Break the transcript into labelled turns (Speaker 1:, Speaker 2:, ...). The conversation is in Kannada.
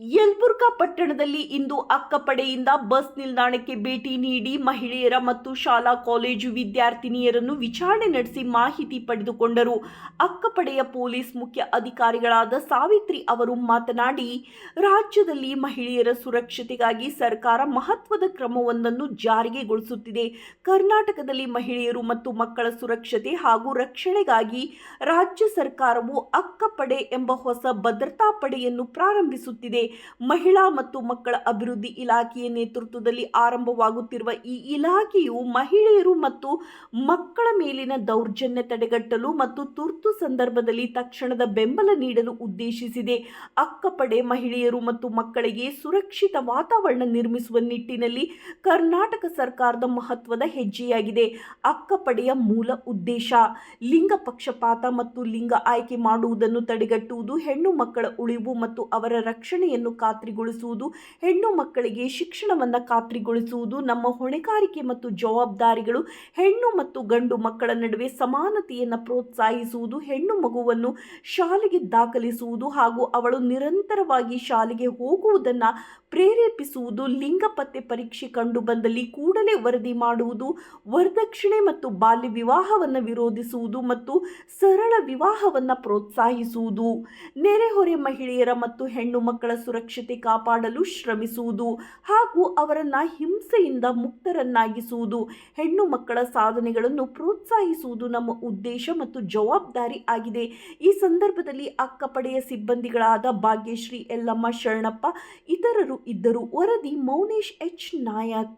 Speaker 1: ಯಲಬುರ್ಗಾ ಪಟ್ಟಣದಲ್ಲಿ ಇಂದು ಅಕ್ಕಪಡೆಯಿಂದ ಬಸ್ ನಿಲ್ದಾಣಕ್ಕೆ ಭೇಟಿ ನೀಡಿ ಮಹಿಳೆಯರ ಮತ್ತು ಶಾಲಾ ಕಾಲೇಜು ವಿದ್ಯಾರ್ಥಿನಿಯರನ್ನು ವಿಚಾರಣೆ ನಡೆಸಿ ಮಾಹಿತಿ ಪಡೆದುಕೊಂಡರು. ಅಕ್ಕಪಡೆಯ ಪೊಲೀಸ್ ಮುಖ್ಯ ಅಧಿಕಾರಿಗಳಾದ ಸಾವಿತ್ರಿ ಅವರು ಮಾತನಾಡಿ, ರಾಜ್ಯದಲ್ಲಿ ಮಹಿಳೆಯರ ಸುರಕ್ಷತೆಗಾಗಿ ಸರ್ಕಾರ ಮಹತ್ವದ ಕ್ರಮವೊಂದನ್ನು ಜಾರಿಗೆಗೊಳಿಸುತ್ತಿದೆ. ಕರ್ನಾಟಕದಲ್ಲಿ ಮಹಿಳೆಯರು ಮತ್ತು ಮಕ್ಕಳ ಸುರಕ್ಷತೆ ಹಾಗೂ ರಕ್ಷಣೆಗಾಗಿ ರಾಜ್ಯ ಸರ್ಕಾರವು ಅಕ್ಕಪಡೆ ಎಂಬ ಹೊಸ ಭದ್ರತಾ ಪಡೆಯನ್ನು ಪ್ರಾರಂಭಿಸುತ್ತಿದೆ. ಮಹಿಳಾ ಮತ್ತು ಮಕ್ಕಳ ಅಭಿವೃದ್ಧಿ ಇಲಾಖೆಯ ನೇತೃತ್ವದಲ್ಲಿ ಆರಂಭವಾಗುತ್ತಿರುವ ಈ ಇಲಾಖೆಯು ಮಹಿಳೆಯರು ಮತ್ತು ಮಕ್ಕಳ ಮೇಲಿನ ದೌರ್ಜನ್ಯ ತಡೆಗಟ್ಟಲು ಮತ್ತು ತುರ್ತು ಸಂದರ್ಭದಲ್ಲಿ ತಕ್ಷಣದ ಬೆಂಬಲ ನೀಡಲು ಉದ್ದೇಶಿಸಿದೆ. ಅಕ್ಕಪಡೆ ಮಹಿಳೆಯರು ಮತ್ತು ಮಕ್ಕಳಿಗೆ ಸುರಕ್ಷಿತ ವಾತಾವರಣ ನಿರ್ಮಿಸುವ ನಿಟ್ಟಿನಲ್ಲಿ ಕರ್ನಾಟಕ ಸರ್ಕಾರದ ಮಹತ್ವದ ಹೆಜ್ಜೆಯಾಗಿದೆ. ಅಕ್ಕಪಡೆಯ ಮೂಲ ಉದ್ದೇಶ ಲಿಂಗ ಪಕ್ಷಪಾತ ಮತ್ತು ಲಿಂಗ ಆಯ್ಕೆ ಮಾಡುವುದನ್ನು ತಡೆಗಟ್ಟುವುದು, ಹೆಣ್ಣು ಮಕ್ಕಳ ಉಳಿವು ಮತ್ತು ಅವರ ರಕ್ಷಣೆಯನ್ನು ಖಾತ್ರಿಗೊಳಿಸುವುದು, ಹೆಣ್ಣು ಮಕ್ಕಳಿಗೆ ಶಿಕ್ಷಣವನ್ನು ಖಾತ್ರಿಗೊಳಿಸುವುದು ನಮ್ಮ ಹೊಣೆಗಾರಿಕೆ ಮತ್ತು ಜವಾಬ್ದಾರಿಗಳು. ಹೆಣ್ಣು ಮತ್ತು ಗಂಡು ಮಕ್ಕಳ ನಡುವೆ ಸಮಾನತೆಯನ್ನು ಪ್ರೋತ್ಸಾಹಿಸುವುದು, ಹೆಣ್ಣು ಮಗುವನ್ನು ಶಾಲೆಗೆ ದಾಖಲಿಸುವುದು ಹಾಗೂ ಅವಳು ನಿರಂತರವಾಗಿ ಶಾಲೆಗೆ ಹೋಗುವುದನ್ನು ಪ್ರೇರೇಪಿಸುವುದು, ಲಿಂಗ ಪತ್ತೆ ಪರೀಕ್ಷೆ ಕಂಡುಬಂದಲ್ಲಿ ಕೂಡಲೇ ವರದಿ ಮಾಡುವುದು, ವರದಕ್ಷಿಣೆ ಮತ್ತು ಬಾಲ್ಯ ವಿವಾಹವನ್ನು ವಿರೋಧಿಸುವುದು ಮತ್ತು ಸರಳ ವಿವಾಹವನ್ನು ಪ್ರೋತ್ಸಾಹಿಸುವುದು, ನೆರೆಹೊರೆ ಮಹಿಳೆಯರ ಮತ್ತು ಹೆಣ್ಣು ಮಕ್ಕಳ ಸುರಕ್ಷತೆ ಕಾಪಾಡಲು ಶ್ರಮಿಸುವುದು ಹಾಗೂ ಅವರನ್ನು ಹಿಂಸೆಯಿಂದ ಮುಕ್ತರನ್ನಾಗಿಸುವುದು, ಹೆಣ್ಣು ಮಕ್ಕಳ ಸಾಧನೆಗಳನ್ನು ಪ್ರೋತ್ಸಾಹಿಸುವುದು ನಮ್ಮ ಉದ್ದೇಶ ಮತ್ತು ಜವಾಬ್ದಾರಿ ಆಗಿದೆ. ಈ ಸಂದರ್ಭದಲ್ಲಿ ಅಕ್ಕಪಡೆಯ ಸಿಬ್ಬಂದಿಗಳಾದ ಭಾಗ್ಯಶ್ರೀ, ಯಲ್ಲಮ್ಮ, ಶರಣಪ್ಪ ಇತರರು ಇದ್ದರು. ವರದಿ ಮೌನೇಶ್ ಎಚ್ ನಾಯಕ್.